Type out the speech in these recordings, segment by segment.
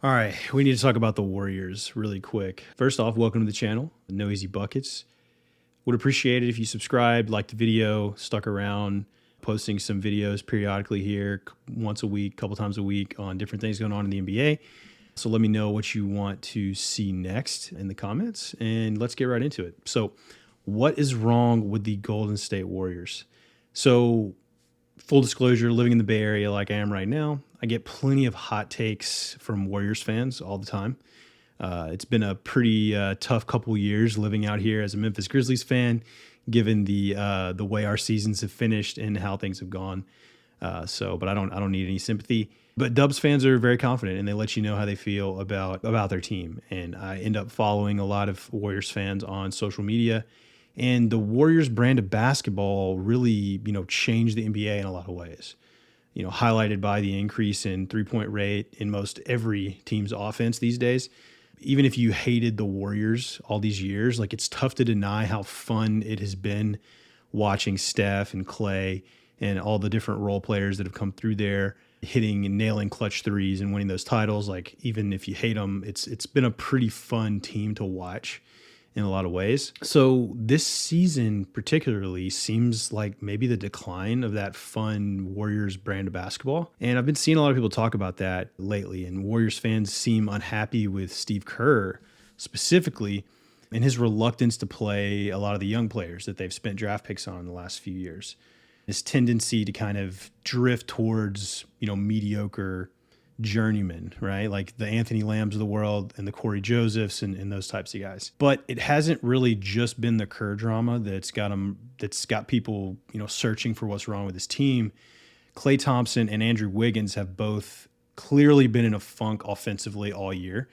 All right, we need to talk about the Warriors really quick. First off, welcome to the channel, No Easy Buckets. Would appreciate it if you subscribed, liked the video, stuck around, posting some videos periodically here, once a week, couple times a week on different things going on in the NBA. So let me know what you want to see next in the comments, and let's get right into it. So, what is wrong with the Golden State Warriors? So, full disclosure, living in the Bay Area like I am right now, I get plenty of hot takes from Warriors fans all the time. It's been a pretty tough couple years living out here as a Memphis Grizzlies fan, given the way our seasons have finished and how things have gone. But I don't need any sympathy. But Dubs fans are very confident, and they let you know how they feel about their team. And I end up following a lot of Warriors fans on social media. And the Warriors brand of basketball really, changed the NBA in a lot of ways. Highlighted by the increase in three-point rate in most every team's offense these days. Even if you hated the Warriors all these years, like it's tough to deny how fun it has been watching Steph and Clay and all the different role players that have come through there hitting and nailing clutch threes and winning those titles. Like even if you hate them, it's been a pretty fun team to watch in a lot of ways. So this season particularly seems like maybe the decline of that fun Warriors brand of basketball. And I've been seeing a lot of people talk about that lately, and Warriors fans seem unhappy with Steve Kerr specifically and his reluctance to play a lot of the young players that they've spent draft picks on in the last few years. His tendency to kind of drift towards, mediocre journeyman, right? Like the Anthony Lambs of the world and the Corey Josephs and those types of guys. But it hasn't really just been the Kerr drama that's got people, searching for what's wrong with his team. Klay Thompson and Andrew Wiggins have both clearly been in a funk offensively all year.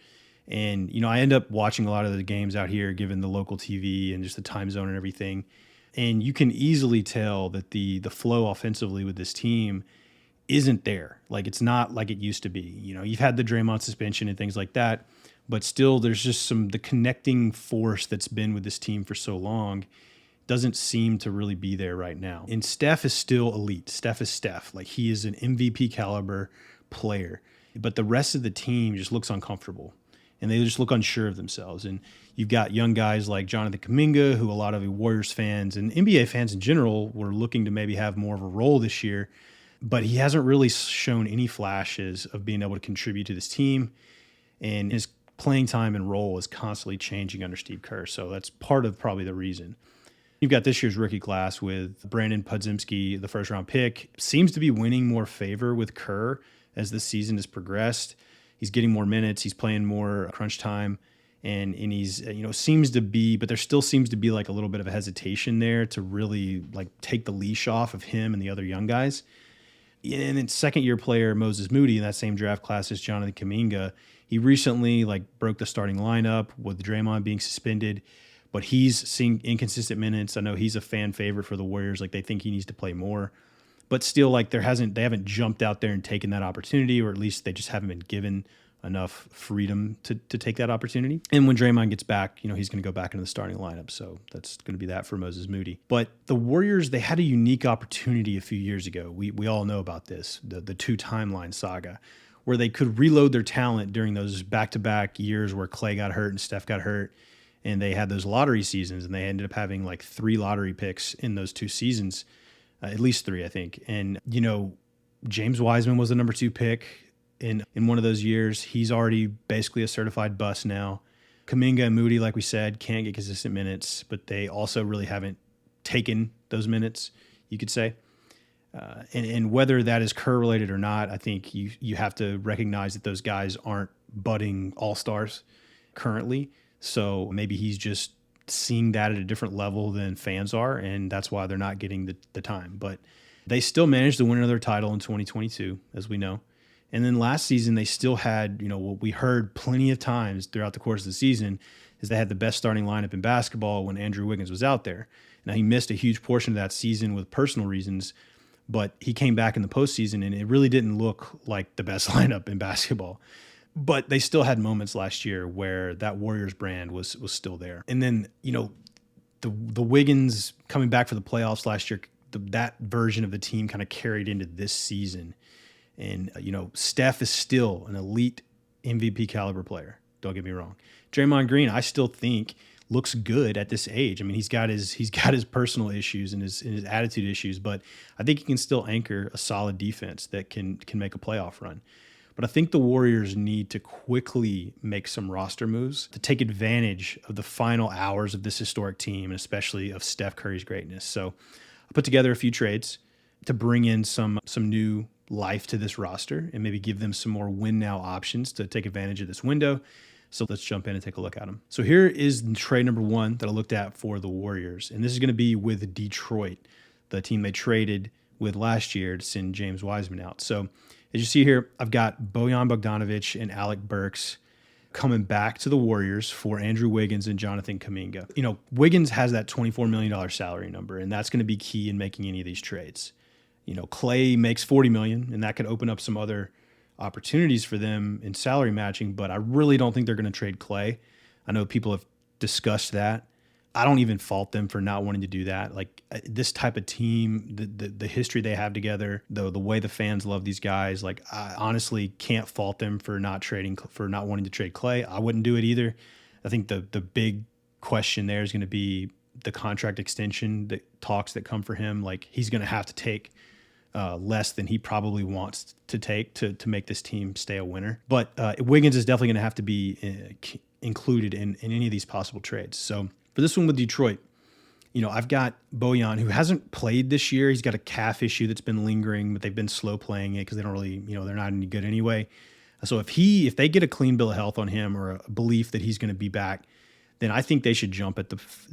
And, I end up watching a lot of the games out here, given the local TV and just the time zone and everything. And you can easily tell that the flow offensively with this team isn't there. Like it's not like it used to be. You've had the Draymond suspension and things like that, but still there's just the connecting force that's been with this team for so long doesn't seem to really be there right now. And Steph is still elite. Steph is Steph. Like he is an MVP caliber player, but the rest of the team just looks uncomfortable and they just look unsure of themselves. And you've got young guys like Jonathan Kuminga, who a lot of the Warriors fans and NBA fans in general were looking to maybe have more of a role this year. But he hasn't really shown any flashes of being able to contribute to this team. And his playing time and role is constantly changing under Steve Kerr. So that's part of probably the reason. You've got this year's rookie class with Brandon Podziemski, the first-round pick, seems to be winning more favor with Kerr as the season has progressed. He's getting more minutes. He's playing more crunch time. And he's, seems to be, but there still seems to be like a little bit of a hesitation there to really like take the leash off of him and the other young guys. And then second-year player Moses Moody in that same draft class as Jonathan Kuminga, he recently broke the starting lineup with Draymond being suspended, but he's seeing inconsistent minutes. I know he's a fan favorite for the Warriors. Like they think he needs to play more, but still they haven't jumped out there and taken that opportunity, or at least they just haven't been given enough freedom to take that opportunity. And when Draymond gets back, he's going to go back into the starting lineup. So that's going to be that for Moses Moody. But the Warriors, they had a unique opportunity a few years ago. We all know about this, the two timeline saga, where they could reload their talent during those back-to-back years where Clay got hurt and Steph got hurt. And they had those lottery seasons, and they ended up having like 3 lottery picks in those 2 seasons, at least 3, I think. And, James Wiseman was the number 2 pick. In one of those years. He's already basically a certified bust now. Kuminga and Moody, like we said, can't get consistent minutes, but they also really haven't taken those minutes, you could say. And whether that is Kerr-related or not, I think you have to recognize that those guys aren't budding all-stars currently. So maybe he's just seeing that at a different level than fans are, and that's why they're not getting the time. But they still managed to win another title in 2022, as we know. And then last season, they still had, what we heard plenty of times throughout the course of the season is they had the best starting lineup in basketball when Andrew Wiggins was out there. Now, he missed a huge portion of that season with personal reasons, but he came back in the postseason, and it really didn't look like the best lineup in basketball. But they still had moments last year where that Warriors brand was still there. And then, the Wiggins coming back for the playoffs last year, that version of the team kind of carried into this season. And, Steph is still an elite MVP caliber player. Don't get me wrong. Draymond Green, I still think looks good at this age. I mean, he's got his personal issues and his attitude issues, but I think he can still anchor a solid defense that can make a playoff run. But I think the Warriors need to quickly make some roster moves to take advantage of the final hours of this historic team, and especially of Steph Curry's greatness. So I put together a few trades to bring in some new life to this roster and maybe give them some more win now options to take advantage of this window. So let's jump in and take a look at them. So here is trade number one that I looked at for the Warriors. And this is going to be with Detroit, the team they traded with last year to send James Wiseman out. So as you see here, I've got Bojan Bogdanovic and Alec Burks coming back to the Warriors for Andrew Wiggins and Jonathan Kuminga. You know, Wiggins has that $24 million salary number, and that's going to be key in making any of these trades. You know, Clay makes $40 million, and that could open up some other opportunities for them in salary matching, but I really don't think they're going to trade Clay. I know people have discussed that. I don't even fault them for not wanting to do that. Like this type of team, the history they have together, the way the fans love these guys, like I honestly can't fault them for not wanting to trade Clay. I wouldn't do it either. I think the big question there is going to be the contract extension, the talks that come for him. Like he's going to have to take less than he probably wants to take to make this team stay a winner. But Wiggins is definitely going to have to be included in any of these possible trades. So for this one with Detroit, you know, I've got Bojan, who hasn't played this year. He's got a calf issue that's been lingering, but they've been slow playing it because they don't really, you know, they're not any good anyway. So if they get a clean bill of health on him or a belief that he's going to be back, then I think they should jump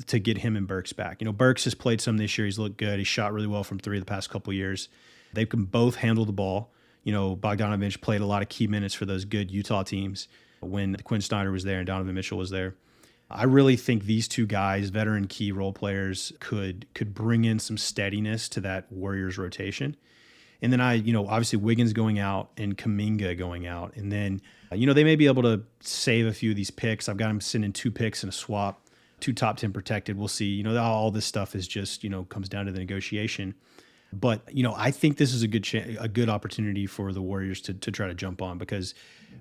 to get him and Burks back. You know, Burks has played some this year. He's looked good. He shot really well from three the past couple of years. They can both handle the ball. You know, Bogdanovic played a lot of key minutes for those good Utah teams when Quinn Snyder was there and Donovan Mitchell was there. I really think these two guys, veteran key role players, could bring in some steadiness to that Warriors rotation. And then obviously Wiggins going out and Kuminga going out. And then, they may be able to save a few of these picks. I've got them sending 2 picks in a swap, 2 top 10 protected. We'll see. All this stuff is just, comes down to the negotiation. But, I think this is a good opportunity for the Warriors to try to jump on, because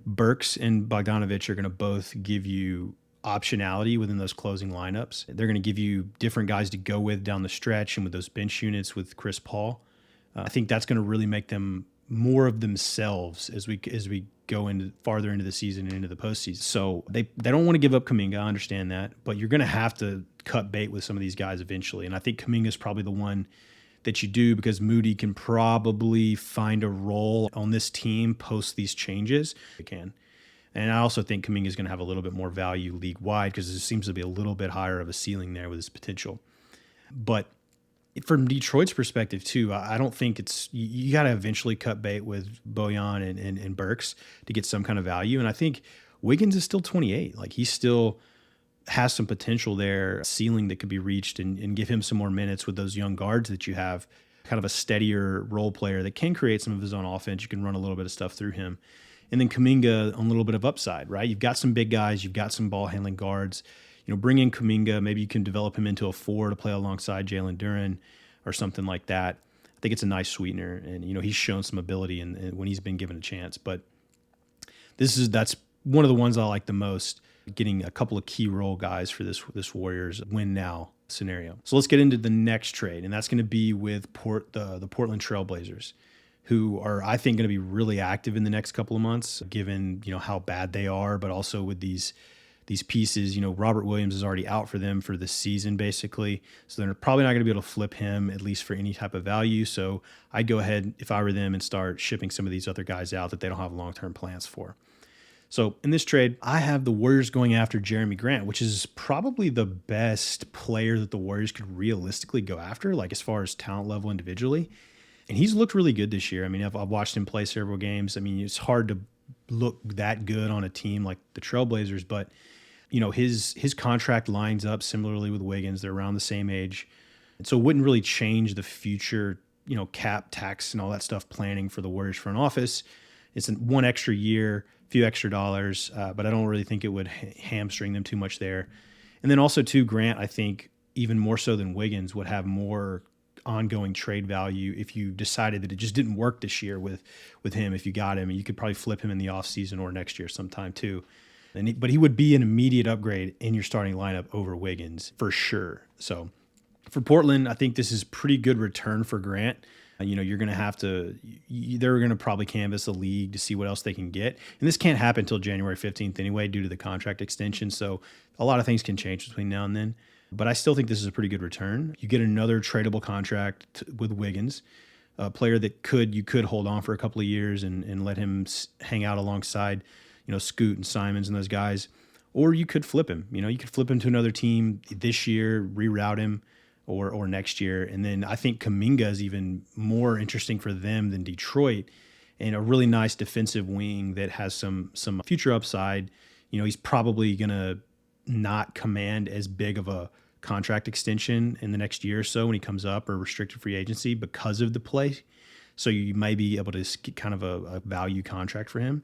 Burks and Bogdanovic are going to both give you optionality within those closing lineups. They're going to give you different guys to go with down the stretch, and with those bench units with Chris Paul. I think that's going to really make them more of themselves as we go farther into the season and into the postseason. So they don't want to give up Kuminga. I understand that, but you're going to have to cut bait with some of these guys eventually. And I think Kuminga is probably the one that you do, because Moody can probably find a role on this team post these changes. It can. And I also think Kuminga is going to have a little bit more value league-wide, because there seems to be a little bit higher of a ceiling there with his potential. But from Detroit's perspective, too, I don't think you got to eventually cut bait with Bojan and Burks to get some kind of value. And I think Wiggins is still 28. Like, he still has some potential there, a ceiling that could be reached, and give him some more minutes with those young guards that you have, kind of a steadier role player that can create some of his own offense. You can run a little bit of stuff through him. And then Kuminga on a little bit of upside, right? You've got some big guys. You've got some ball-handling guards. Bring in Kuminga. Maybe you can develop him into a 4 to play alongside Jalen Duren or something like that. I think it's a nice sweetener. And, he's shown some ability when he's been given a chance. But that's one of the ones I like the most, getting a couple of key role guys for this Warriors win-now scenario. So let's get into the next trade, and that's going to be with the Portland Trailblazers, who are, I think, going to be really active in the next couple of months, given, how bad they are, but also with these pieces. Robert Williams is already out for them for this season, basically. So they're probably not going to be able to flip him, at least for any type of value. So I'd go ahead, if I were them, and start shipping some of these other guys out that they don't have long-term plans for. So in this trade, I have the Warriors going after Jeremy Grant, which is probably the best player that the Warriors could realistically go after, like as far as talent level individually. And he's looked really good this year. I mean, I've watched him play several games. I mean, it's hard to look that good on a team like the Trailblazers, but his contract lines up similarly with Wiggins. They're around the same age. And so it wouldn't really change the future, cap, tax, and all that stuff planning for the Warriors front office. It's one extra year, a few extra dollars, but I don't really think it would hamstring them too much there. And then also, too, Grant, I think, even more so than Wiggins, would have more ongoing trade value if you decided that it just didn't work this year with him. If you got him, and you could probably flip him in the offseason or next year sometime too. But he would be an immediate upgrade in your starting lineup over Wiggins for sure. So for Portland, I think this is pretty good return for Grant. You're going to have to, they're going to probably canvass the league to see what else they can get. And this can't happen until January 15th anyway, due to the contract extension. So a lot of things can change between now and then. But I still think this is a pretty good return. You get another tradable contract with Wiggins, a player that you could hold on for a couple of years and let him hang out alongside, Scoot and Simons and those guys. Or you could flip him. You could flip him to another team this year, reroute him, or next year. And then I think Kuminga is even more interesting for them than Detroit, and a really nice defensive wing that has some future upside. He's probably going to not command as big of a contract extension in the next year or so when he comes up, or restricted free agency, because of the play. So you may be able to get kind of a value contract for him.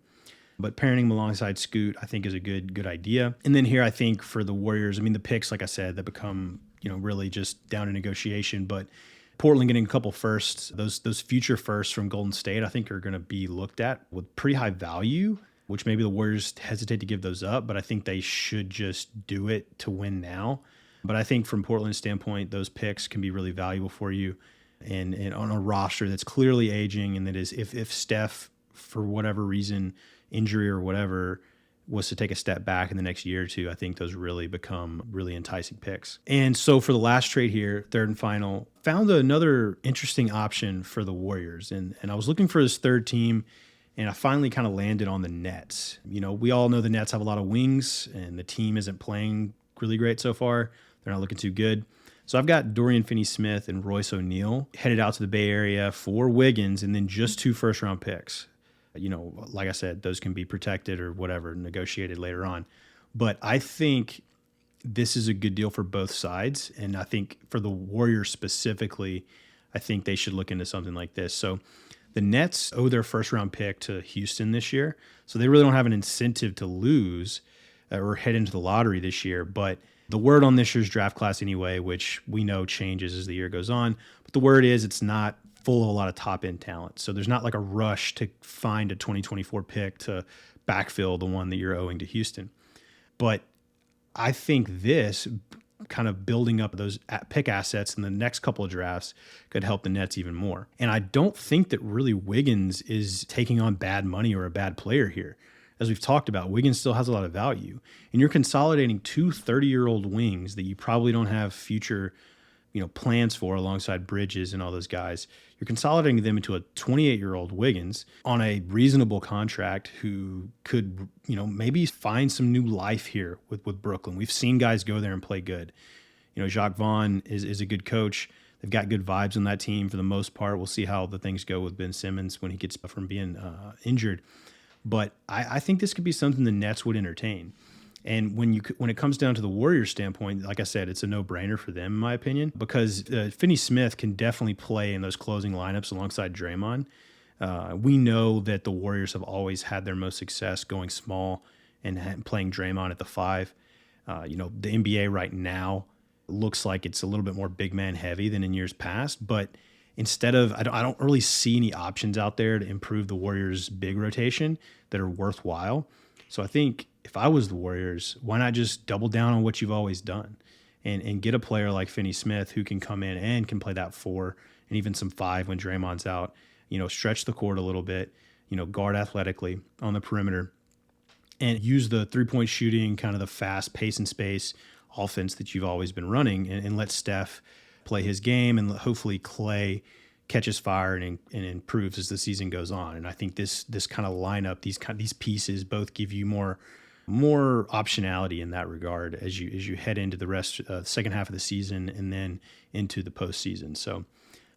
But pairing him alongside Scoot, I think, is a good idea. And then here, I think for the Warriors, the picks, like I said, that become really just down to negotiation. But Portland getting a couple firsts, those future firsts from Golden State, I think are going to be looked at with pretty high value, which maybe the Warriors hesitate to give those up, but I think they should just do it to win now. But I think from Portland's standpoint, those picks can be really valuable for you, and on a roster that's clearly aging, and that is if Steph, for whatever reason, injury or whatever, was to take a step back in the next year or two, I think those really become really enticing picks. And so for the last trade here, third and final, found another interesting option for the Warriors. And I was looking for this third team, and I finally kind of landed on the Nets. We all know the Nets have a lot of wings, and the team isn't playing really great so far. They're not looking too good. So I've got Dorian Finney-Smith and Royce O'Neal headed out to the Bay Area for Wiggins, and then just 2 first-round picks. Like I said, those can be protected or whatever, negotiated later on. But I think this is a good deal for both sides. And I think for the Warriors specifically, I think they should look into something like this. So the Nets owe their first-round pick to Houston this year. So they really don't have an incentive to lose or head into the lottery this year. But the word on this year's draft class anyway, which we know changes as the year goes on, but the word is it's not full of a lot of top-end talent. So there's not like a rush to find a 2024 pick to backfill the one that you're owing to Houston. But I think this kind of building up those pick assets in the next couple of drafts could help the Nets even more. And I don't think that really Wiggins is taking on bad money or a bad player here. As we've talked about, Wiggins still has a lot of value. And you're consolidating 2 30-year-old wings that you probably don't have future plans for alongside Bridges and all those guys. You're consolidating them into a 28-year-old Wiggins on a reasonable contract who could, maybe find some new life here with Brooklyn. We've seen guys go there and play good. Jacques Vaughn is a good coach. They've got good vibes on that team for the most part. We'll see how the things go with Ben Simmons when he gets from being injured. But I think this could be something the Nets would entertain. And when it comes down to the Warriors standpoint, like I said, it's a no-brainer for them, in my opinion, because Finney-Smith can definitely play in those closing lineups alongside Draymond. We know that the Warriors have always had their most success going small and playing Draymond at the 5. The NBA right now looks like it's a little bit more big man heavy than in years past, but instead of, I don't really see any options out there to improve the Warriors' big rotation that are worthwhile. So I think if I was the Warriors, why not just double down on what you've always done and get a player like Finney-Smith who can come in and can play that 4 and even some 5 when Draymond's out, stretch the court a little bit, guard athletically on the perimeter and use the 3-point shooting, kind of the fast pace and space offense that you've always been running, and let Steph play his game, and hopefully Clay catches fire and improves as the season goes on. And I think this kind of lineup, these pieces both give you more optionality in that regard as you head into the rest second half of the season and then into the postseason. So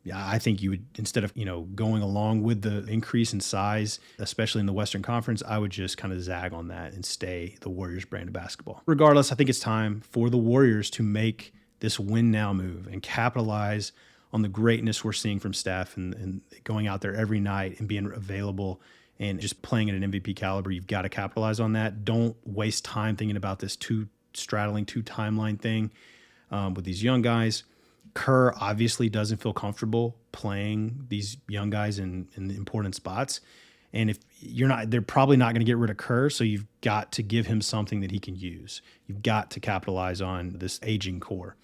yeah, I think you would, instead of going along with the increase in size, especially in the Western Conference, I would just kind of zag on that and stay the Warriors brand of basketball. Regardless, I think it's time for the Warriors to make this win now move and capitalize on the greatness we're seeing from Steph and going out there every night and being available and just playing at an MVP caliber. You've got to capitalize on that. Don't waste time thinking about this straddling two timeline thing with these young guys. Kerr obviously doesn't feel comfortable playing these young guys in the important spots. And if you're not, they're probably not going to get rid of Kerr. So you've got to give him something that he can use. You've got to capitalize on this aging core.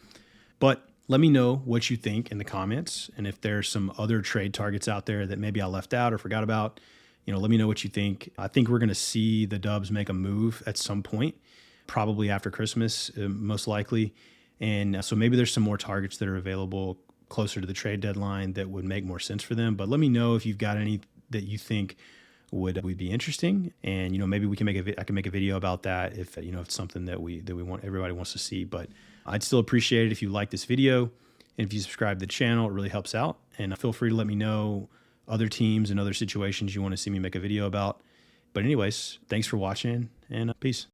But let me know what you think in the comments. And if there's some other trade targets out there that maybe I left out or forgot about, let me know what you think. I think we're going to see the Dubs make a move at some point, probably after Christmas, most likely. And so maybe there's some more targets that are available closer to the trade deadline that would make more sense for them. But let me know if you've got any that you think would be interesting, and maybe we can I can make a video about that if it's something that we want, everybody wants to see. But I'd still appreciate it if you like this video, and if you subscribe to the channel. It really helps out. And feel free to let me know other teams and other situations you want to see me make a video about. But anyways, thanks for watching, and peace.